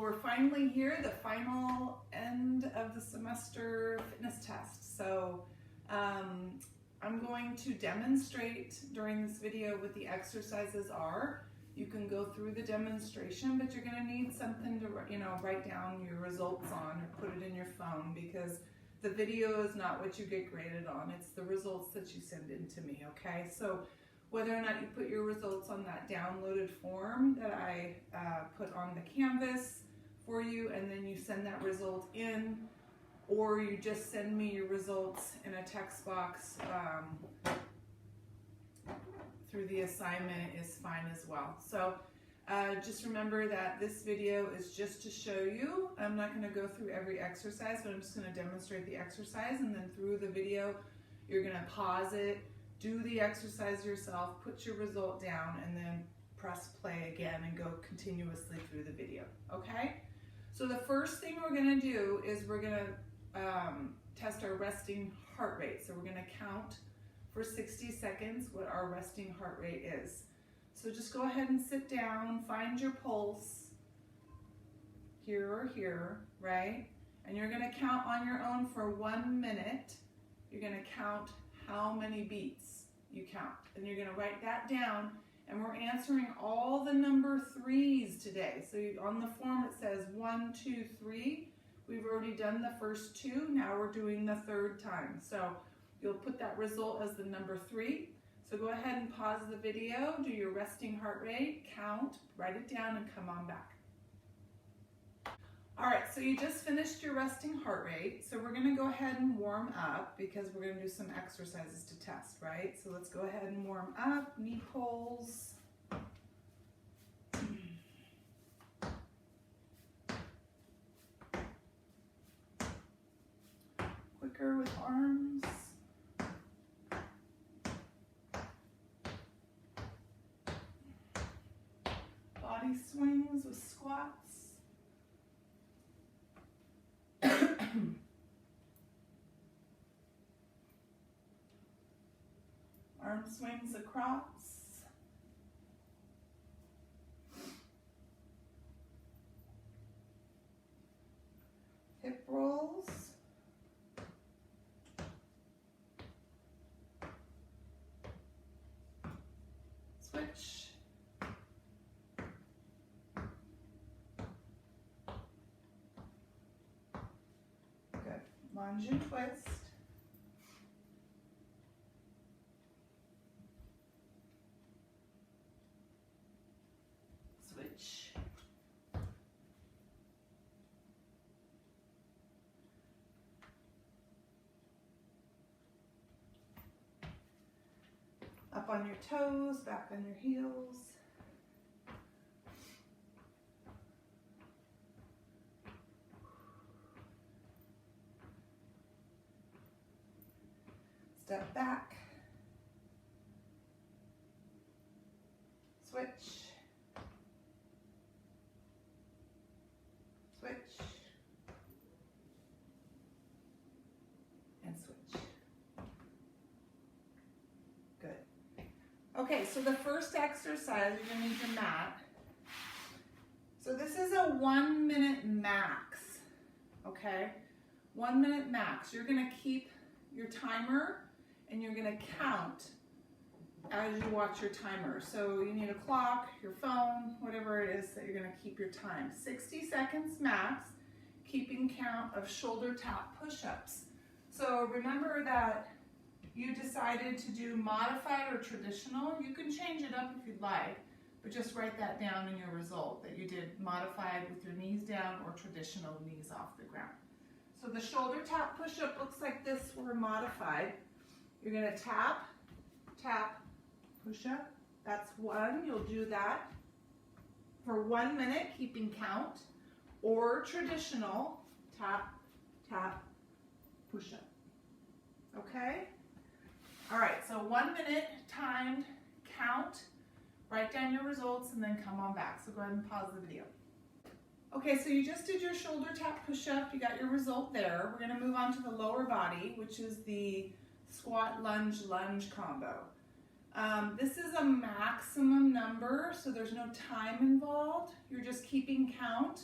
we're finally here, the final end of the semester fitness test. So I'm going to demonstrate during this video what the exercises are. You can go through the demonstration, but you're going to need something to write down your results on or put it in your phone, because the video is not what you get graded on. It's the results that you send in to me, okay? So whether or not you put your results on that downloaded form that I put on the Canvas for you, and then you send that result in, or you just send me your results in a text box through the assignment is fine as well. So just remember that this video is just to show you. I'm not going to go through every exercise, but I'm just going to demonstrate the exercise, and then through the video you're going to pause it, do the exercise yourself, put your result down, and then press play again and go continuously through the video, okay? So the first thing we're going to do is we're going to test our resting heart rate. So we're going to count for 60 seconds what our resting heart rate is. So just go ahead and sit down, find your pulse here or here, right? And you're going to count on your own for 1 minute. You're going to count how many beats you count, and you're going to write that down. And we're answering all the number threes today. So on the form it says 1, 2, 3. We've already done the first two. Now we're doing the third time. So you'll put that result as the number 3. So go ahead and pause the video, do your resting heart rate, count, write it down, and come on back. All right, so you just finished your resting heart rate. So we're going to go ahead and warm up because we're going to do some exercises to test, right? So let's go ahead and warm up, knee pulls. Quicker with arms. Body swings with squats. Arm swings across. Hip rolls. Switch. Good. Lunge and twist. Switch. Up on your toes, back on your heels. Step back. Switch. Switch. And switch. Good. Okay, so the first exercise, you're going to need your mat. So this is a 1 minute max, okay? 1 minute max. You're going to keep your timer and you're going to count as you watch your timer. So you need a clock, your phone, whatever it is that you're going to keep your time. 60 seconds max, keeping count of shoulder tap push-ups. So remember that you decided to do modified or traditional. You can change it up if you'd like, but just write that down in your result, that you did modified with your knees down or traditional knees off the ground. So the shoulder tap push-up looks like this for modified. You're going to tap, tap, push-up. That's one. You'll do that for 1 minute, keeping count. Or traditional, tap, tap, push-up. Okay? All right, so 1 minute timed, count, write down your results, and then come on back. So go ahead and pause the video. Okay, so you just did your shoulder tap push-up. You got your result there. We're going to move on to the lower body, which is the squat, lunge, lunge combo. This is a maximum number, so there's no time involved. You're just keeping count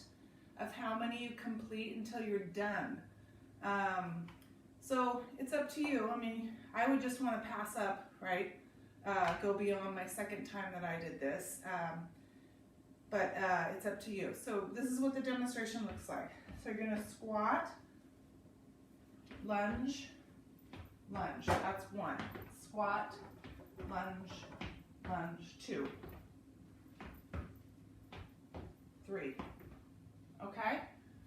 of how many you complete until you're done. So it's up to you. I mean, I would just want to pass up, right? Go beyond my second time that I did this. But it's up to you. So this is what the demonstration looks like. So you're going to squat, lunge, lunge. That's 1. Squat, lunge, lunge. 2, 3. Okay?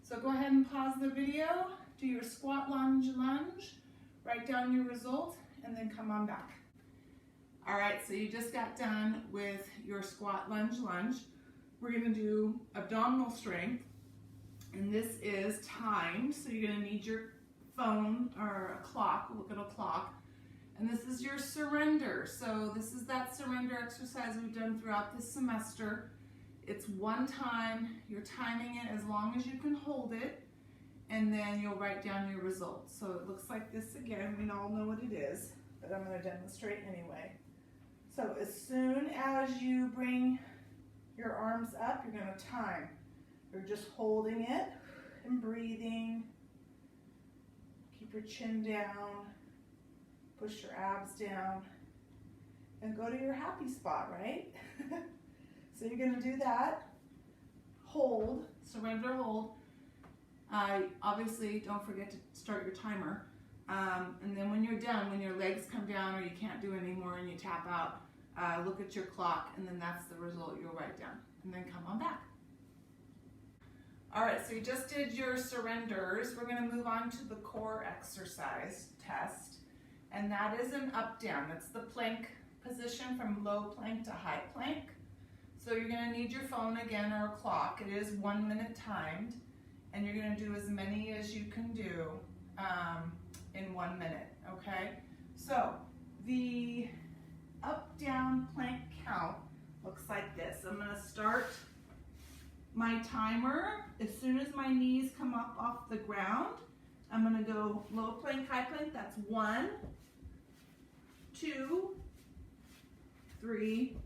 So go ahead and pause the video, do your squat, lunge, lunge, write down your result, and then come on back. All right, so you just got done with your squat, lunge, lunge. We're gonna do abdominal strength, and this is timed, so you're gonna need your phone or a clock, look at a clock, and this is your surrender. So this is that surrender exercise we've done throughout this semester. It's 1 time, you're timing it as long as you can hold it, and then you'll write down your results. So it looks like this again, we all know what it is, but I'm gonna demonstrate anyway. So as soon as you bring your arms up, you're gonna time. You're just holding it and breathing. Keep your chin down, push your abs down, and go to your happy spot, right? So you're gonna do that. Hold, surrender, hold. Obviously, don't forget to start your timer. And then when you're done, when your legs come down or you can't do anymore and you tap out, look at your clock, and then that's the result you'll write down. And then come on back. All right, so you just did your surrenders. We're gonna move on to the core exercise test. And that is an up-down. That's the plank position from low plank to high plank. So you're gonna need your phone again or a clock. It is 1 minute timed, and you're gonna do as many as you can do in 1 minute, okay? So the up-down plank count looks like this. I'm gonna start my timer. As soon as my knees come up off the ground, I'm gonna go low plank, high plank. That's 1, 2, 3,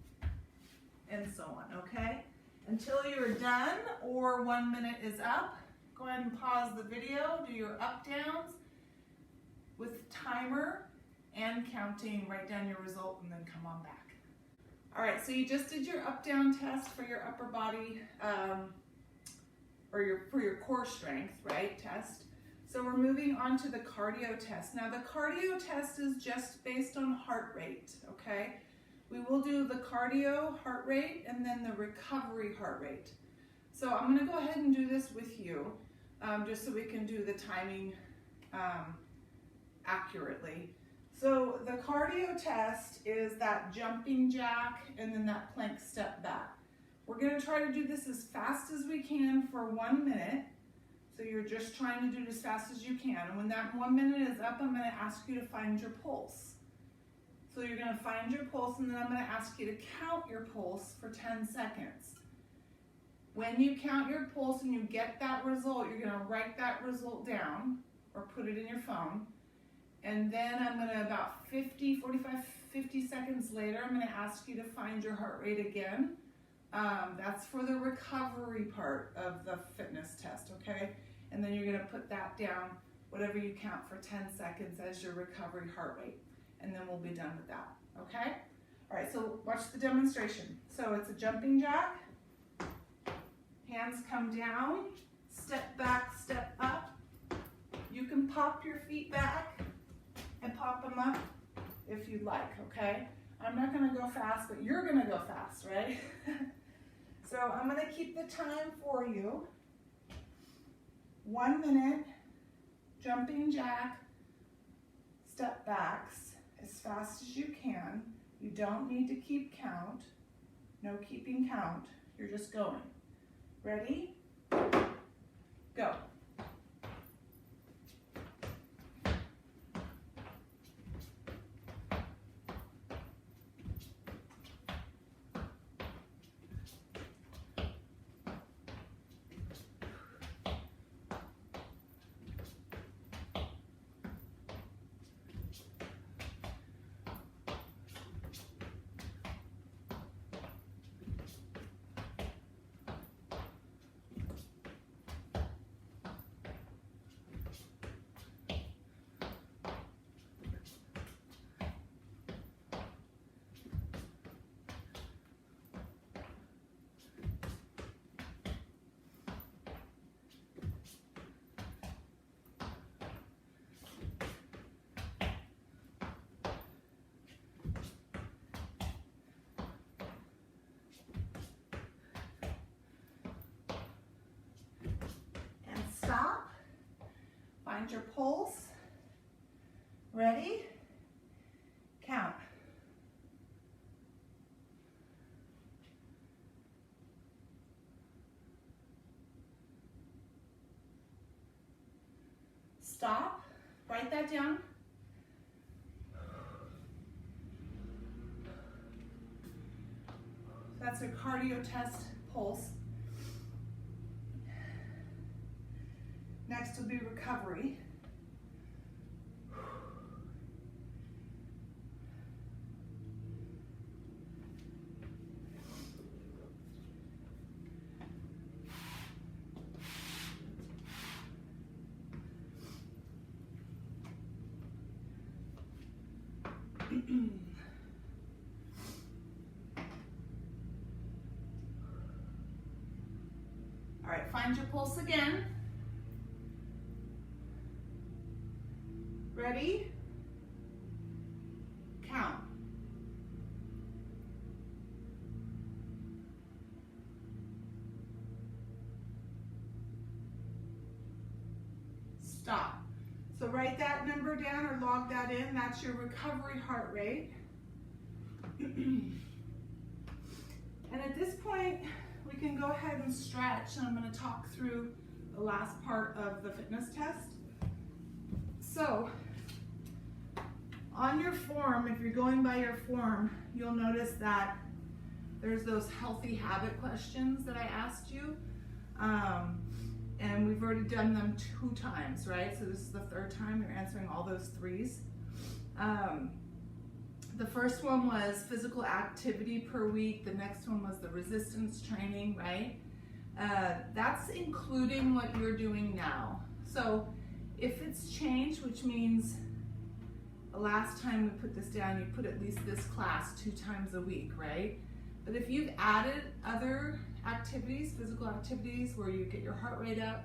and so on, okay? Until you're done or 1 minute is up, go ahead and pause the video, do your up downs with timer and counting, write down your result, and then come on back. All right, so you just did your up down test for your upper body, or for your core strength, right, test. So we're moving on to the cardio test. Now the cardio test is just based on heart rate, okay? We will do the cardio heart rate and then the recovery heart rate. So I'm gonna go ahead and do this with you, just so we can do the timing accurately. So the cardio test is that jumping jack and then that plank step back. We're gonna try to do this as fast as we can for 1 minute. So you're just trying to do it as fast as you can. And when that 1 minute is up, I'm gonna ask you to find your pulse. So you're gonna find your pulse, and then I'm gonna ask you to count your pulse for 10 seconds. When you count your pulse and you get that result, you're gonna write that result down or put it in your phone. And then I'm gonna about 50 seconds later, I'm gonna ask you to find your heart rate again. That's for the recovery part of the fitness test, okay? And then you're gonna put that down, whatever you count for 10 seconds as your recovery heart rate. And then we'll be done with that, okay? All right, so watch the demonstration. So it's a jumping jack. Hands come down, step back, step up. You can pop your feet back and pop them up if you'd like, okay? I'm not gonna go fast, but you're gonna go fast, right? So I'm gonna keep the time for you. 1 minute, jumping jack, step backs as fast as you can. You don't need to keep count. No keeping count. You're just going. Ready? Go. find your pulse. Ready? Count. Stop. Write that down. That's a cardio test pulse. Next will be recovery. All right, find your pulse again. Ready? Count. Stop. So write that number down or log that in. That's your recovery heart rate. And at this point, we can go ahead and stretch, and I'm going to talk through the last part of the fitness test. So, on your form, if you're going by your form, you'll notice that there's those healthy habit questions that I asked you. And we've already done them 2 times, right? So this is the 3rd time you're answering all those 3s. The first one was physical activity per week. The next one was the resistance training, right? That's including what you're doing now. So if it's changed, which means the last time we put this down, you put at least this class 2 times a week, right? But if you've added other activities, physical activities where you get your heart rate up,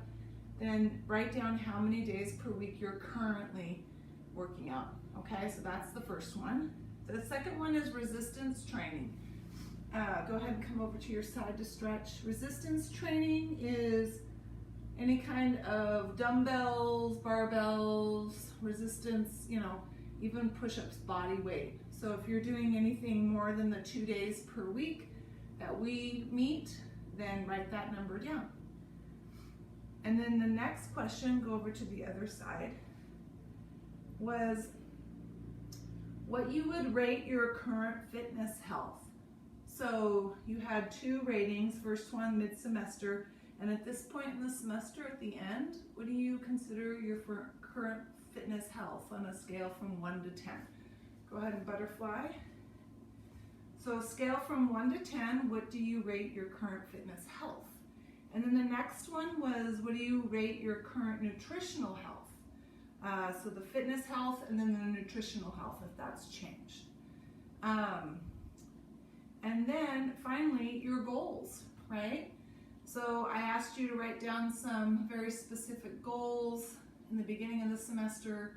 then write down how many days per week you're currently working out, okay? So that's the first one. The second one is resistance training. Go ahead and come over to your side to stretch. Resistance training is any kind of dumbbells, barbells, resistance, you know, even push-ups, body weight. So if you're doing anything more than the 2 days per week that we meet, then write that number down. And then the next question, go over to the other side, was what you would rate your current fitness health. So you had 2 ratings, first one mid-semester, and at this point in the semester, at the end, what do you consider your current fitness health on a scale from 1 to 10? Go ahead and butterfly. So scale from 1 to 10, what do you rate your current fitness health? And then the next one was, what do you rate your current nutritional health? So the fitness health and then the nutritional health, if that's changed. And then finally, your goals, right? So I asked you to write down some very specific goals in the beginning of the semester,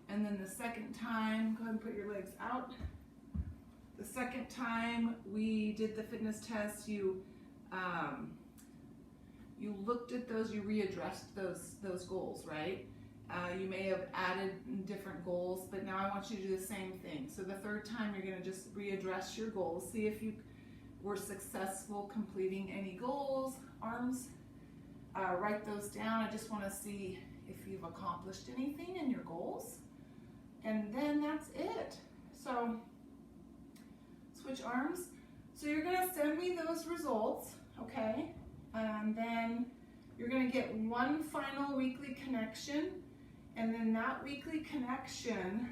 and then the second time, go ahead and put your legs out. The second time we did the fitness test, you looked at those, you readdressed those goals, right? You may have added different goals, but now I want you to do the same thing. So the third time you're going to just readdress your goals, see if you were successful completing any goals, arms, write those down. I just want to see if you've accomplished anything in your goals, and then that's it. So switch arms. So you're going to send me those results, okay? And then you're going to get one final weekly connection, and then that weekly connection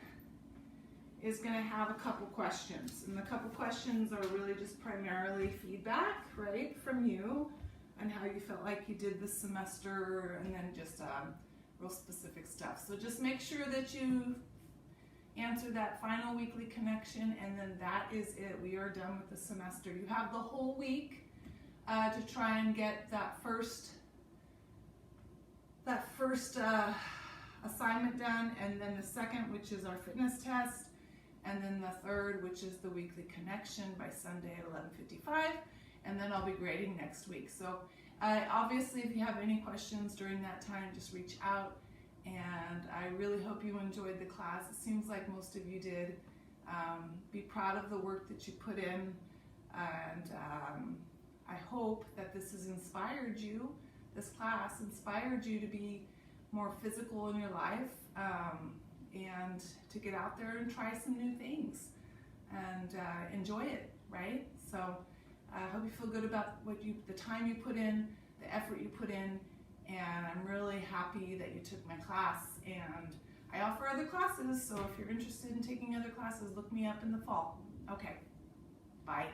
is going to have a couple questions. And the couple questions are really just primarily feedback, right, from you and how you felt like you did this semester, and then just real specific stuff. So just make sure that you answer that final weekly connection, and then that is it. We are done with the semester. You have the whole week to try and get that first assignment done, and then the second, which is our fitness test, and then the third, which is the weekly connection, by Sunday at 11:55, and then I'll be grading next week. So obviously, if you have any questions during that time, just reach out, and I really hope you enjoyed the class. It seems like most of you did. Be proud of the work that you put in, and I hope that this has inspired you, this class inspired you to be more physical in your life, and to get out there and try some new things and enjoy it, right? So I hope you feel good about the time you put in, the effort you put in, and I'm really happy that you took my class. And I offer other classes, so if you're interested in taking other classes, look me up in the fall. Okay, bye.